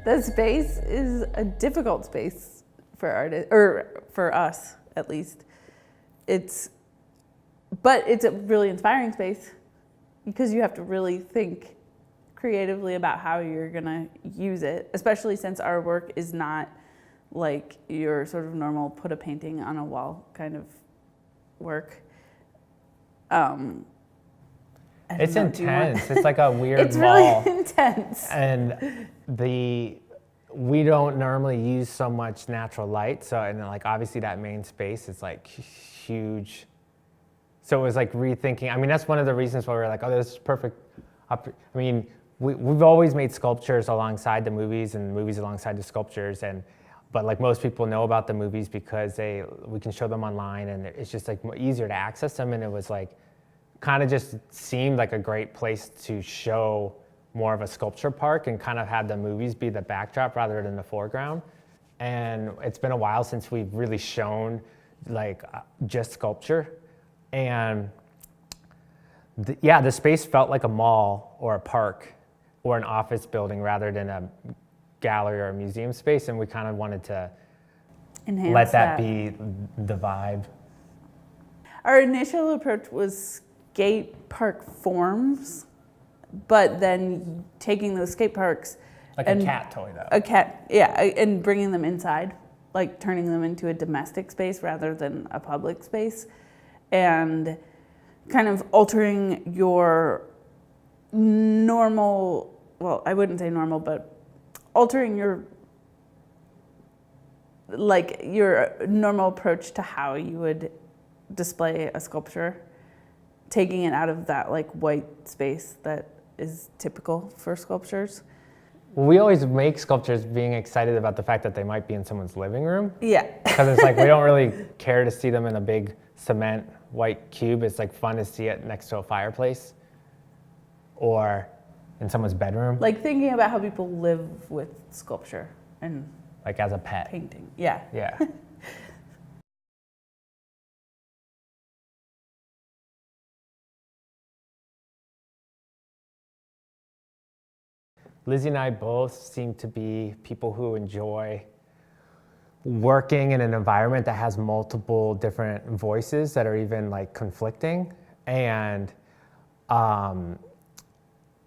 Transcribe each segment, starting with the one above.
The space is a difficult space for artists, or for us at least. But it's a really inspiring space because you have to really think creatively about how you're gonna use it, especially since our work is not like your sort of normal put a painting on a wall kind of work. It's intense. It's like a weird it's mall. Really intense. And we don't normally use so much natural light. So, and then like obviously that main space is like huge. So it was like rethinking. I mean, that's one of the reasons why we were like, oh, this is perfect. I mean, we've always made sculptures alongside the movies and movies alongside the sculptures. But like most people know about the movies because we can show them online and it's just like easier to access them. And it was like, kind of just seemed like a great place to show more of a sculpture park and kind of had the movies be the backdrop rather than the foreground. And it's been a while since we've really shown like just sculpture. And the space felt like a mall or a park or an office building rather than a gallery or a museum space. And we kind of wanted to let that be the vibe. Our initial approach was skate park forms, but then taking those skate parks like a cat toy though. A cat, yeah, and bringing them inside, like turning them into a domestic space rather than a public space, and kind of altering your normal, well, I wouldn't say normal, but altering your normal approach to how you would display a sculpture, taking it out of that like white space that is typical for sculptures. Well, we always make sculptures being excited about the fact that they might be in someone's living room. Yeah. Because it's like we don't really care to see them in a big cement white cube. It's like fun to see it next to a fireplace or in someone's bedroom. Like thinking about how people live with sculpture and like as a pet. Painting. Yeah. Yeah. Lizzie and I both seem to be people who enjoy working in an environment that has multiple different voices that are even like conflicting, and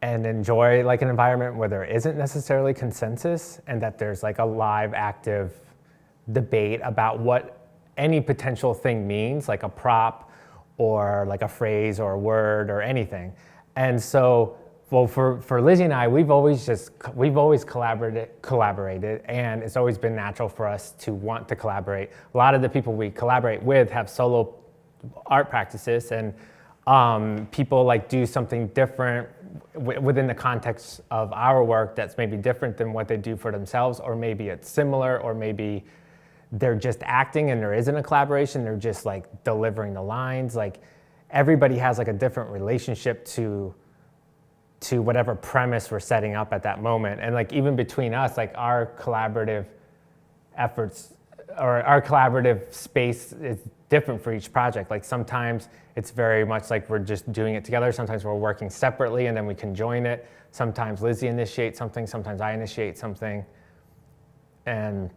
enjoy like an environment where there isn't necessarily consensus and that there's like a live, active debate about what any potential thing means, like a prop or like a phrase or a word or anything. And so, well, for Lizzie and I, we've always collaborated, and it's always been natural for us to want to collaborate. A lot of the people we collaborate with have solo art practices, and people like do something different within the context of our work that's maybe different than what they do for themselves, or maybe it's similar, or maybe they're just acting and there isn't a collaboration, they're just like delivering the lines. Like everybody has like a different relationship to whatever premise we're setting up at that moment. And like even between us, like our collaborative efforts or our collaborative space is different for each project. Like sometimes it's very much like we're just doing it together. Sometimes we're working separately and then we can join it. Sometimes Lizzie initiates something, sometimes I initiate something. And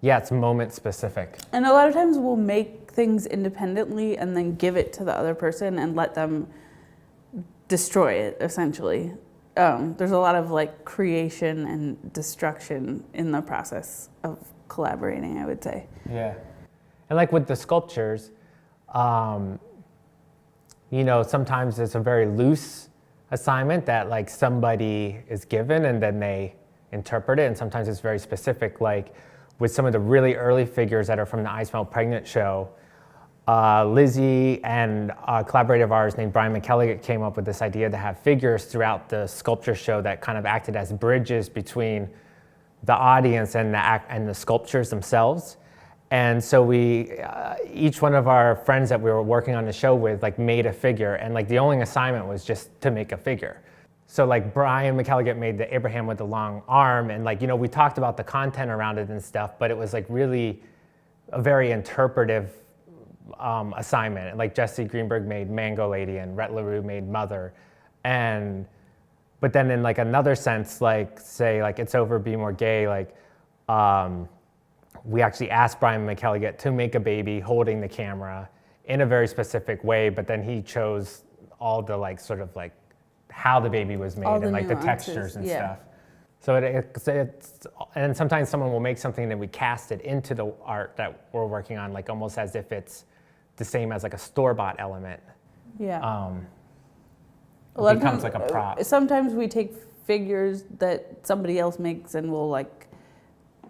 yeah, it's moment specific. And a lot of times we'll make things independently and then give it to the other person and let them destroy it, essentially. There's a lot of like creation and destruction in the process of collaborating, I would say. Yeah. And like with the sculptures, you know, sometimes it's a very loose assignment that like somebody is given and then they interpret it. And sometimes it's very specific, like with some of the really early figures that are from the I Smell Pregnant show. Lizzie and a collaborator of ours named Brian McElligott came up with this idea to have figures throughout the sculpture show that kind of acted as bridges between the audience and the sculptures themselves. And so we, each one of our friends that we were working on the show with, like made a figure, and like the only assignment was just to make a figure. So like Brian McElligott made the Abraham with the long arm, and like, you know, we talked about the content around it and stuff, but it was like really a very interpretive assignment. Like Jesse Greenberg made Mango Lady and Rhett LaRue made Mother. And but then in like another sense, like say like It's Over, Be More Gay, like we actually asked Brian McElligott to make a baby holding the camera in a very specific way, but then he chose all the like sort of like how the baby was made and like nuances, the textures and stuff. So it's, and sometimes someone will make something and we cast it into the art that we're working on, like almost as if it's the same as like a store-bought element. Yeah. It becomes like a prop. Sometimes we take figures that somebody else makes and we'll like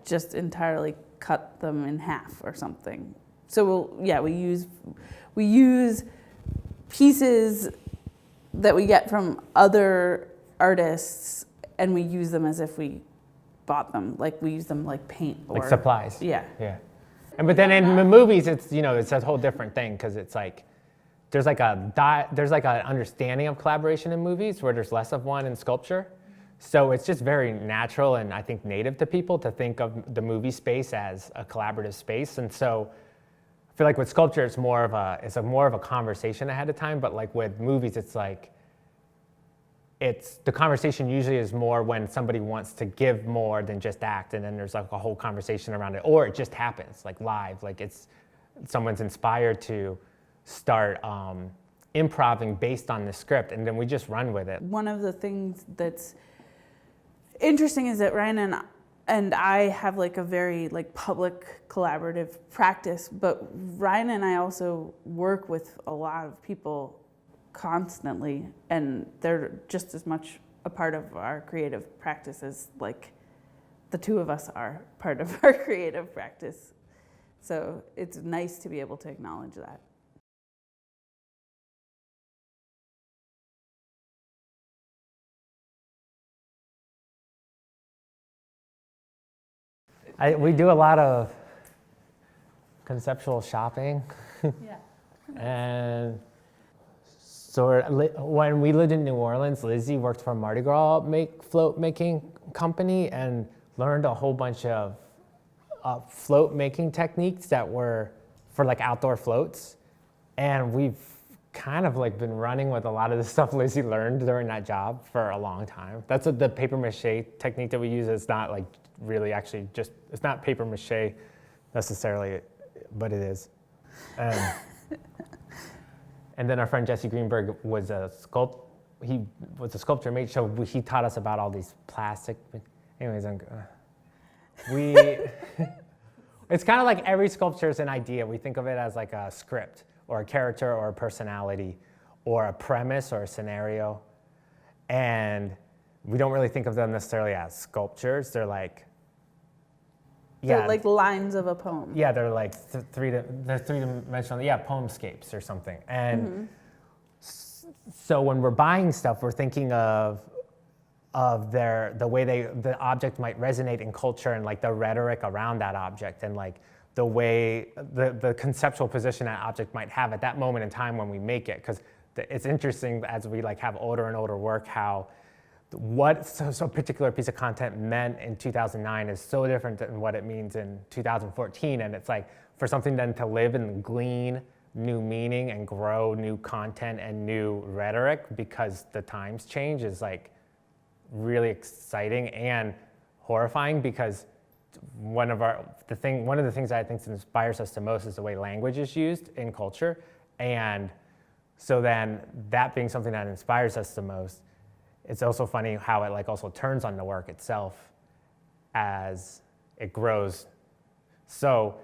just entirely cut them in half or something. So we use pieces that we get from other artists and we use them as if we bought them. Like we use them like paint or like supplies. Yeah. And but then in the movies, it's it's a whole different thing because it's like there's like an understanding of collaboration in movies where there's less of one in sculpture. So it's just very natural and I think native to people to think of the movie space as a collaborative space. And so I feel like with sculpture, it's more of a conversation ahead of time. But like with movies, it's like the conversation usually is more when somebody wants to give more than just act, and then there's like a whole conversation around it, or it just happens like live, like someone's inspired to start improvising based on the script, and then we just run with it. One of the things that's interesting is that Ryan and I have like a very like public collaborative practice, but Ryan and I also work with a lot of people constantly, and they're just as much a part of our creative practice as like the two of us are part of our creative practice. So it's nice to be able to acknowledge that. We do a lot of conceptual shopping. And so when we lived in New Orleans, Lizzie worked for a Mardi Gras float making company and learned a whole bunch of float making techniques that were for like outdoor floats. And we've kind of like been running with a lot of the stuff Lizzie learned during that job for a long time. That's what the paper mache technique that we use is not like really actually just, it's not paper mache necessarily, but it is. And then our friend Jesse Greenberg was a sculptor mate, so he taught us about all these plastic, anyways, it's kind of like every sculpture is an idea. We think of it as like a script or a character or a personality or a premise or a scenario. And we don't really think of them necessarily as sculptures. They're like, They're like lines of a poem. Yeah, they're like three-dimensional, poemscapes or something. And so when we're buying stuff, we're thinking of the way the object might resonate in culture and like the rhetoric around that object and like the way the conceptual position that object might have at that moment in time when we make it. Because it's interesting as we like have older and older work how so a particular piece of content meant in 2009 is so different than what it means in 2014. And it's like for something then to live and glean new meaning and grow new content and new rhetoric because the times change is like really exciting and horrifying, because one of the things that I think inspires us the most is the way language is used in culture. And so then that being something that inspires us the most, it's also funny how it like also turns on the work itself as it grows. So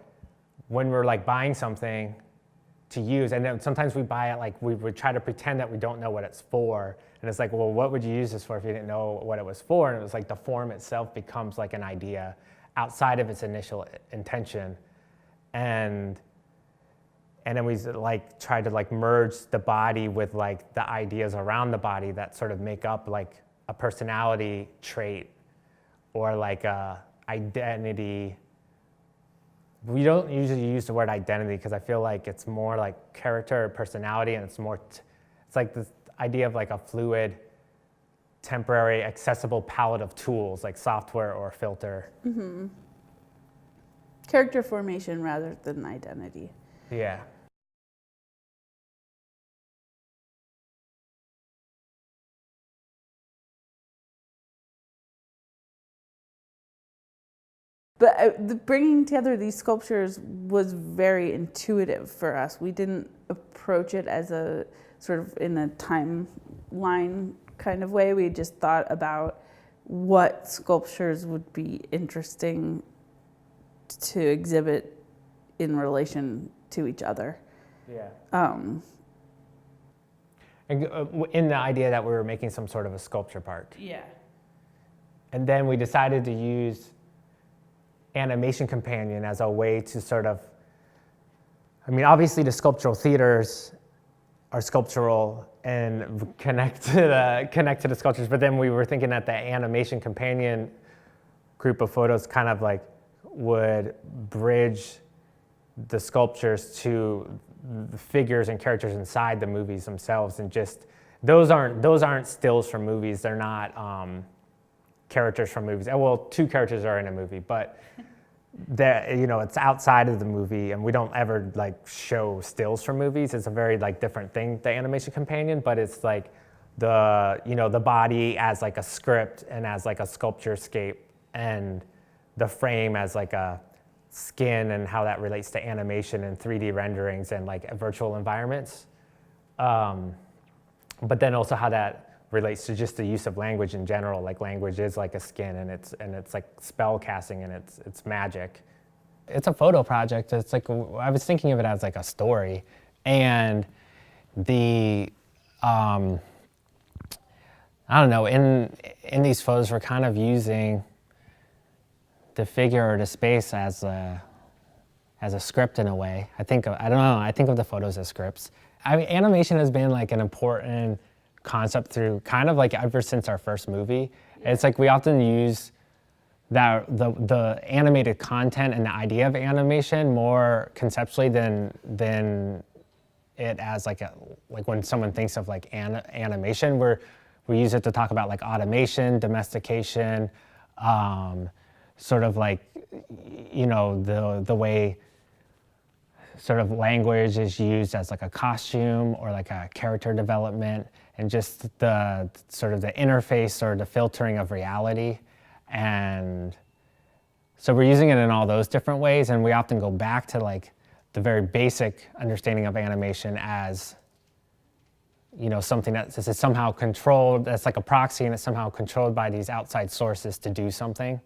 when we're like buying something to use, and then sometimes we buy it like we would try to pretend that we don't know what it's for, and it's like, well, what would you use this for if you didn't know what it was for? And it was like the form itself becomes like an idea outside of its initial intention, and then we like try to like merge the body with like the ideas around the body that sort of make up like a personality trait or like a identity. We don't usually use the word identity because I feel like it's more like character or personality, and it's like this idea of like a fluid, temporary, accessible palette of tools like software or filter. Mm-hmm. Character formation rather than identity. Yeah. But bringing together these sculptures was very intuitive for us. We didn't approach it as a sort of in a timeline kind of way. We just thought about what sculptures would be interesting to exhibit in relation to each other. Yeah. In the idea that we were making some sort of a sculpture park. Yeah. And then we decided to use Animation Companion as a way to sort of, I mean, obviously the sculptural theaters are sculptural and connect to the sculptures, but then we were thinking that the Animation Companion group of photos kind of like would bridge the sculptures to the figures and characters inside the movies themselves, and just those aren't stills from movies. They're not characters from movies. Well, two characters are in a movie, but that, you know, it's outside of the movie, and we don't ever like show stills from movies. It's a very like different thing, the Animation Companion, but it's like the, you know, the body as like a script and as like a sculpture scape, and the frame as like a skin, and how that relates to animation and 3D renderings and like virtual environments. But then also how that relates to just the use of language in general. Like language is like a skin, and it's like spell casting, and it's magic. It's a photo project. It's like, I was thinking of it as like a story, and the I don't know, in these photos we're kind of using the figure or the space as a script in a way. I think of the photos as scripts. I mean, animation has been like an important concept through kind of like ever since our first movie. It's like we often use that the animated content and the idea of animation more conceptually than it as like when someone thinks of like animation, we use it to talk about like automation, domestication, sort of like, you know, the way sort of language is used as like a costume or like a character development, and just the sort of the interface or the filtering of reality. And so we're using it in all those different ways, and we often go back to like the very basic understanding of animation as, you know, something that is somehow controlled, that's like a proxy, and it's somehow controlled by these outside sources to do something.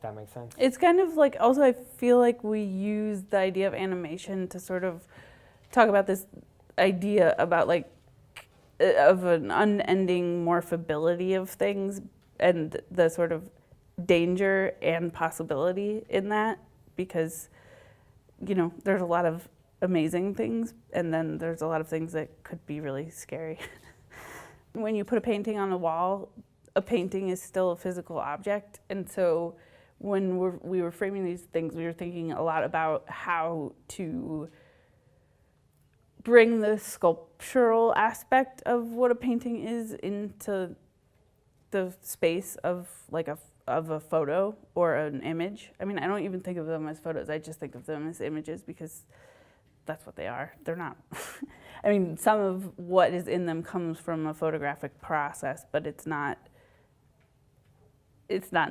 That makes sense? It's kind of like, also I feel like we use the idea of animation to sort of talk about this idea about like of an unending morphability of things, and the sort of danger and possibility in that, because, you know, there's a lot of amazing things, and then there's a lot of things that could be really scary. When you put a painting on a wall, a painting is still a physical object, and so when we were framing these things, we were thinking a lot about how to bring the sculptural aspect of what a painting is into the space of like a photo or an image. I mean, I don't even think of them as photos. I just think of them as images, because that's what they are. They're not. I mean, some of what is in them comes from a photographic process, but it's not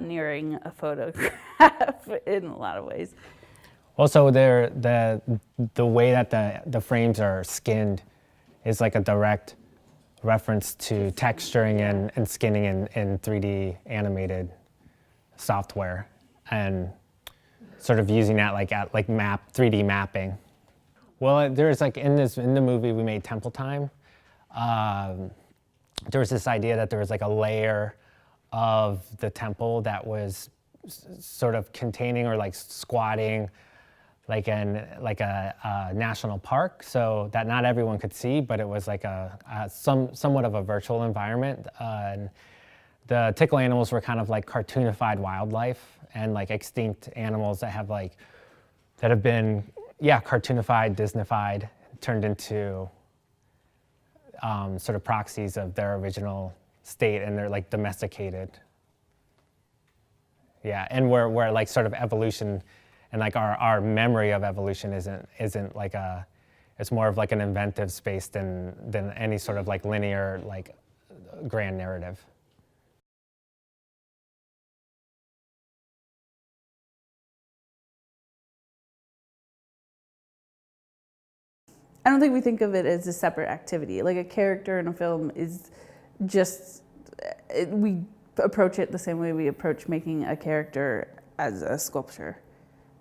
nearing a photograph in a lot of ways. Also, the way that the frames are skinned is like a direct reference to texturing and skinning in 3D animated software, and sort of using that like 3D mapping. Well, there's like in the movie we made Temple Time, there was this idea that there was like a layer of the temple that was sort of containing or like squatting like a national park, so that not everyone could see, but it was like somewhat of a virtual environment. And the tickle animals were kind of like cartoonified wildlife, and like extinct animals that have been cartoonified, Disneyfied, turned into sort of proxies of their original state, and they're like domesticated. Yeah, and where like sort of evolution and like our memory of evolution isn't like it's more of like an inventive space than any sort of like linear like grand narrative. I don't think we think of it as a separate activity. Like a character in a film is just, we approach it the same way we approach making a character as a sculpture,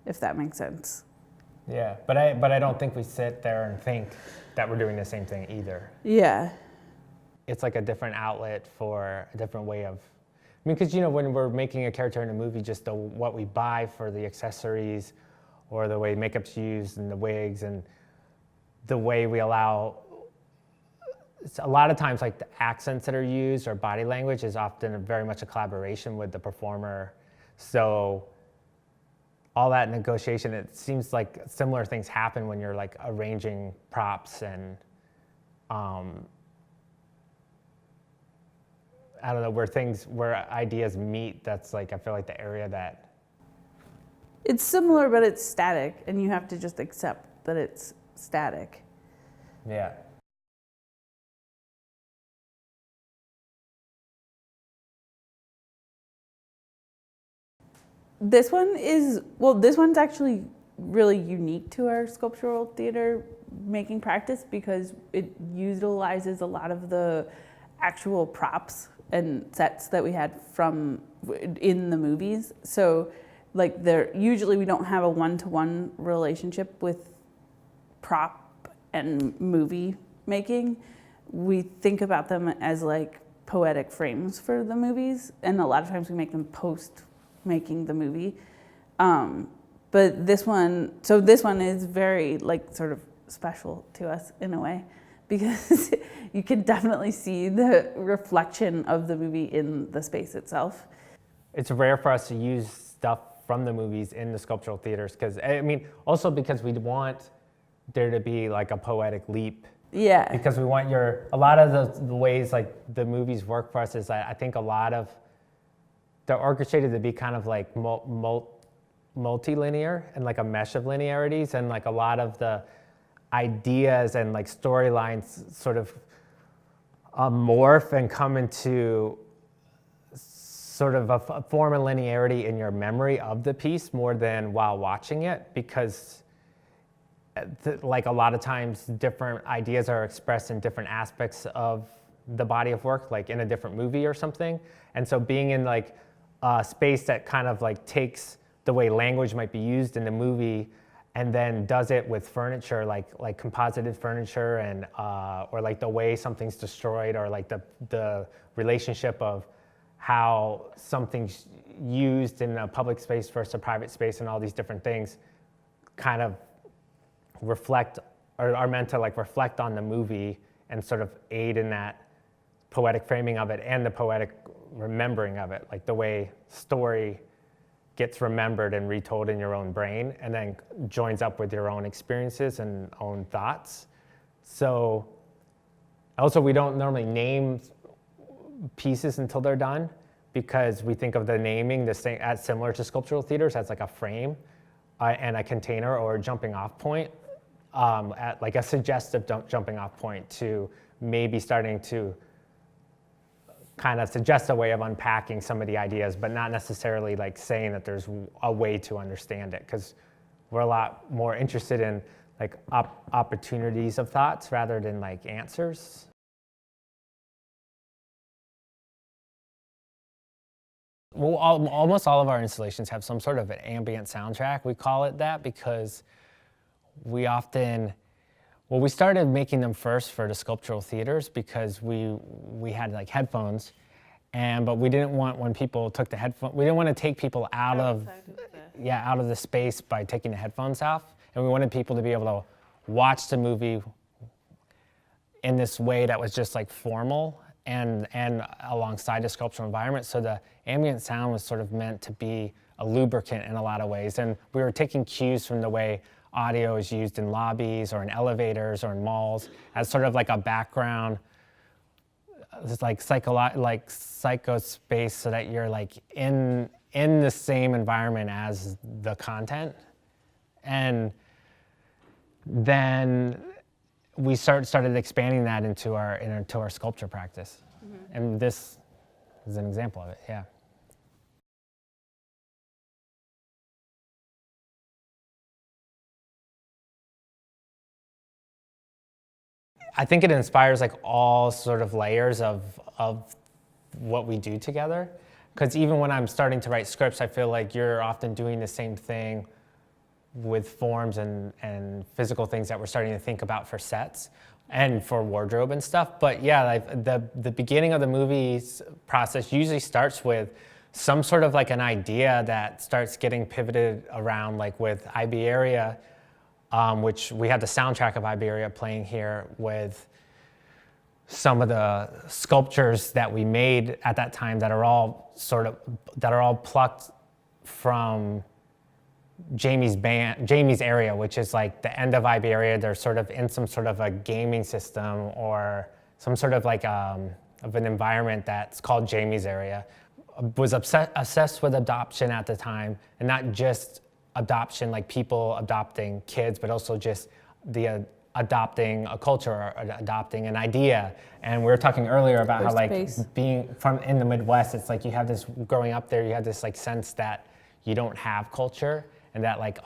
if that makes sense. Yeah, but I don't think we sit there and think that we're doing the same thing either. Yeah. It's like a different outlet for a different way of, I mean, because, you know, when we're making a character in a movie, just what we buy for the accessories or the way makeup's used and the wigs and the way we allow, a lot of times like the accents that are used or body language is often very much a collaboration with the performer. So all that negotiation, it seems like similar things happen when you're like arranging props and I don't know, where ideas meet, that's like, I feel like the area that. It's similar, but it's static, and you have to just accept that it's static. Yeah. This one is, well, this one's actually really unique to our sculptural theater making practice because it utilizes a lot of the actual props and sets that we had from in the movies. So like usually we don't have a one-to-one relationship with prop and movie making. We think about them as like poetic frames for the movies, and a lot of times we make them post making the movie. But this one is very like sort of special to us in a way, because you can definitely see the reflection of the movie in the space itself. It's rare for us to use stuff from the movies in the sculptural theaters, because, I mean, also because we want there to be like a poetic leap. Yeah. Because we want a lot of the ways like the movies work for us is I think a lot of, they're orchestrated to be kind of like multilinear and like a mesh of linearities, and like a lot of the ideas and like storylines sort of morph and come into sort of a form of linearity in your memory of the piece more than while watching it, because like a lot of times different ideas are expressed in different aspects of the body of work, like in a different movie or something. And so being in like a space that kind of like takes the way language might be used in the movie and then does it with furniture, like composited furniture, and or like the way something's destroyed, or like the relationship of how something's used in a public space versus a private space, and all these different things kind of reflect, or are meant to like reflect on the movie and sort of aid in that poetic framing of it and the poetic remembering of it, like the way story gets remembered and retold in your own brain and then joins up with your own experiences and own thoughts. So also, we don't normally name pieces until they're done, because we think of the naming the same as similar to sculptural theaters, as like a frame and a container or a jumping off point, at like a suggestive jumping off point to maybe starting to kind of suggest a way of unpacking some of the ideas, but not necessarily like saying that there's a way to understand it, because we're a lot more interested in like opportunities of thoughts rather than like answers. Well, almost all of our installations have some sort of an ambient soundtrack. We call it that because we often, well, we started making them first for the sculptural theaters because we had like headphones, but we didn't want, when people took the headphone, we didn't want to take people out of the space by taking the headphones off, and we wanted people to be able to watch the movie in this way that was just like formal and alongside the sculptural environment. So the ambient sound was sort of meant to be a lubricant in a lot of ways, and we were taking cues from the way audio is used in lobbies or in elevators or in malls as sort of like a background, it's like psycho space, so that you're like in the same environment as the content. And then we started expanding that into our sculpture practice. Mm-hmm. And this is an example of it, yeah. I think it inspires like all sort of layers of what we do together. Because even when I'm starting to write scripts, I feel like you're often doing the same thing with forms and physical things that we're starting to think about for sets and for wardrobe and stuff. But yeah, like the beginning of the movie's process usually starts with some sort of like an idea that starts getting pivoted around, like with Iberia, which we had the soundtrack of Iberia playing here with some of the sculptures that we made at that time that are all plucked from Jamie's area, which is like the end of Iberia. They're sort of in some sort of a gaming system or some sort of like of an environment that's called Jamie's area. Was obsessed with adoption at the time, and not just adoption like people adopting kids, but also just the adopting a culture or adopting an idea. And we were talking earlier about how like being from in the Midwest, it's like you have this, growing up there, you have this like sense that you don't have culture, and that like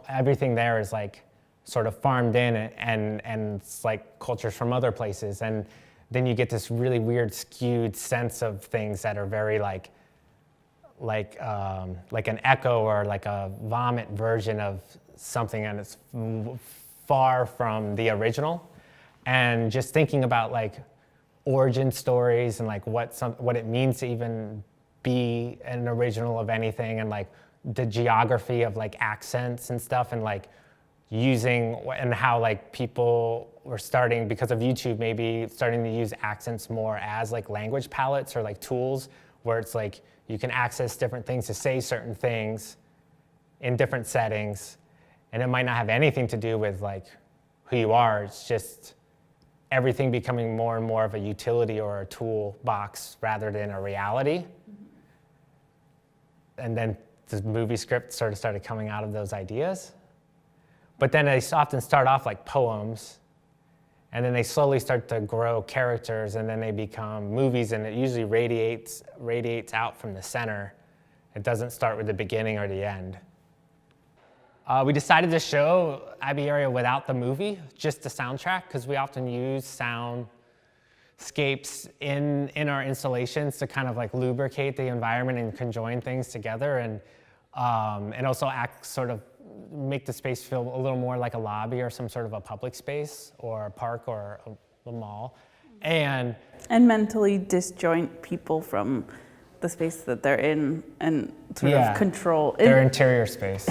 everything there is like sort of farmed in, and it's like cultures from other places. And then you get this really weird skewed sense of things that are very like an echo or like a vomit version of something, and it's far from the original. And just thinking about like origin stories and like what it means to even be an original of anything, and like the geography of like accents and stuff, and like using, and how like people were starting, because of YouTube, maybe starting to use accents more as like language palettes or like tools, where it's like you can access different things to say certain things in different settings, and it might not have anything to do with like who you are. It's just everything becoming more and more of a utility or a toolbox rather than a reality. And then the movie script sort of started coming out of those ideas. But then they often start off like poems, and then they slowly start to grow characters, and then they become movies, and it usually radiates out from the center. It doesn't start with the beginning or the end. We decided to show Iberia without the movie, just the soundtrack, because we often use soundscapes in our installations to kind of like lubricate the environment and conjoin things together, and also make the space feel a little more like a lobby or some sort of a public space or a park or a mall. And mentally disjoint people from the space that they're in, and sort of control their interior space.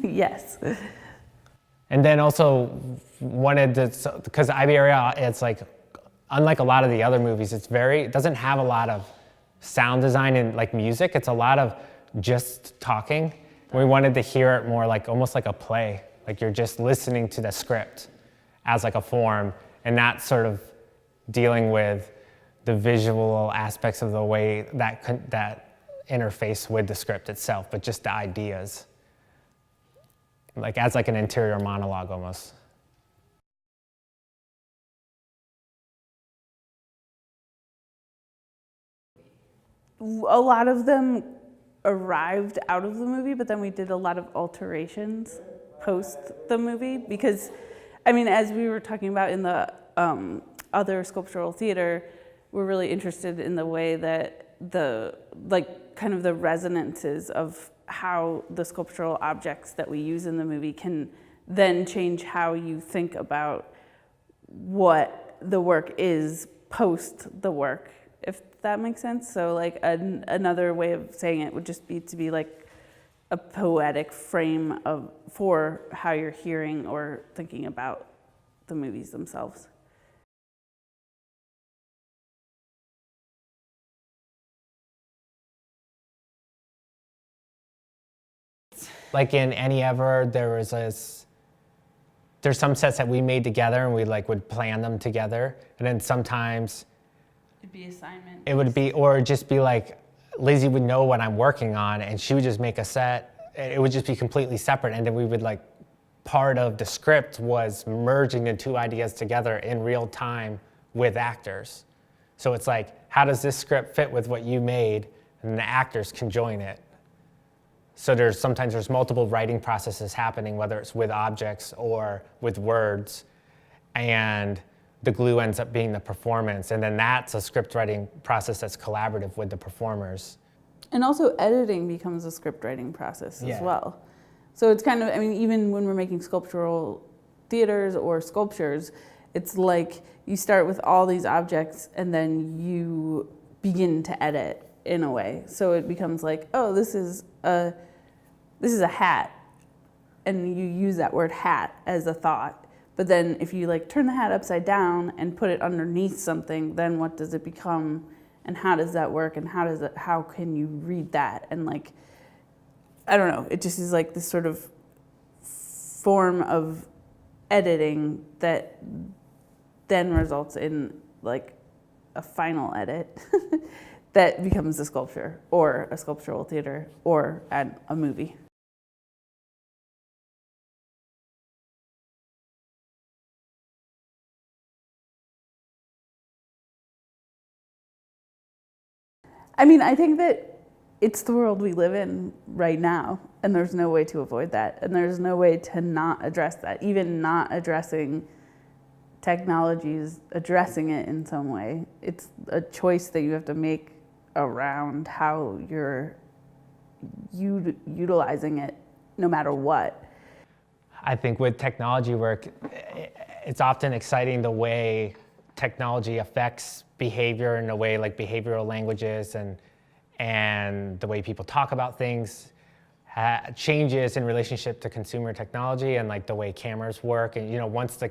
Yes. And then also wanted to, because Iberia, it's like, unlike a lot of the other movies, it doesn't have a lot of sound design and like music. It's a lot of just talking. We wanted to hear it more like almost like a play, like you're just listening to the script as like a form, and not sort of dealing with the visual aspects of the way that interface with the script itself, but just the ideas, like as like an interior monologue almost. A lot of them arrived out of the movie, but then we did a lot of alterations post the movie, because, I mean, as we were talking about in the other sculptural theater, we're really interested in the way that kind of the resonances of how the sculptural objects that we use in the movie can then change how you think about what the work is post the work, if that makes sense. So like another way of saying it would just be to be like a poetic frame for how you're hearing or thinking about the movies themselves. Like in Any Ever, there's some sets that we made together, and we like would plan them together, and then sometimes It'd be assignment. it would be, or just be like, Lizzie would know what I'm working on, and she would just make a set. It would just be completely separate, and then we would like, part of the script was merging the two ideas together in real time with actors. So it's like, how does this script fit with what you made? And the actors can join it. So sometimes there's multiple writing processes happening, whether it's with objects or with words. And the glue ends up being the performance. And then that's a script writing process that's collaborative with the performers. And also editing becomes a script writing process as well. So it's kind of, I mean, even when we're making sculptural theaters or sculptures, it's like you start with all these objects and then you begin to edit in a way. So it becomes like, oh, this is a hat. And you use that word hat as a thought. But then if you like turn the hat upside down and put it underneath something, then what does it become? And how does that work? And how can you read that? And like, I don't know, it just is like this sort of form of editing that then results in like a final edit that becomes a sculpture or a sculptural theater or a movie. I mean, I think that it's the world we live in right now, and there's no way to avoid that, and there's no way to not address that. Even not addressing technologies, addressing it in some way. It's a choice that you have to make around how you're utilizing it, no matter what. I think with technology work, it's often exciting the way technology affects behavior in a way like behavioral languages and the way people talk about things changes in relationship to consumer technology and like the way cameras work. And you know, once the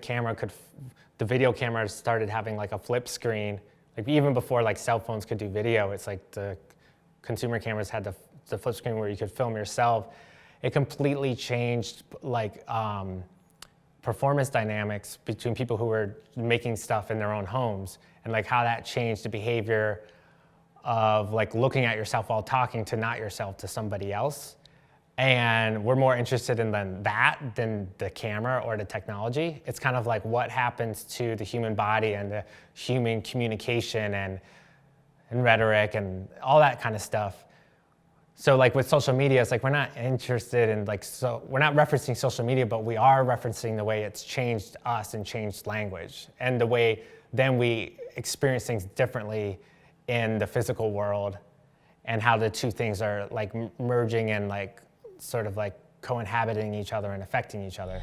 video camera started having like a flip screen, like even before like cell phones could do video, it's like the consumer cameras had the flip screen where you could film yourself. It completely changed like performance dynamics between people who were making stuff in their own homes, and like how that changed the behavior of like looking at yourself while talking to not yourself to somebody else. And we're more interested in that than the camera or the technology. It's kind of like what happens to the human body and the human communication and rhetoric and all that kind of stuff. So like with social media, it's like we're not interested in like, so we're not referencing social media, but we are referencing the way it's changed us and changed language and the way then we experience things differently in the physical world and how the two things are like merging and like sort of like co-inhabiting each other and affecting each other.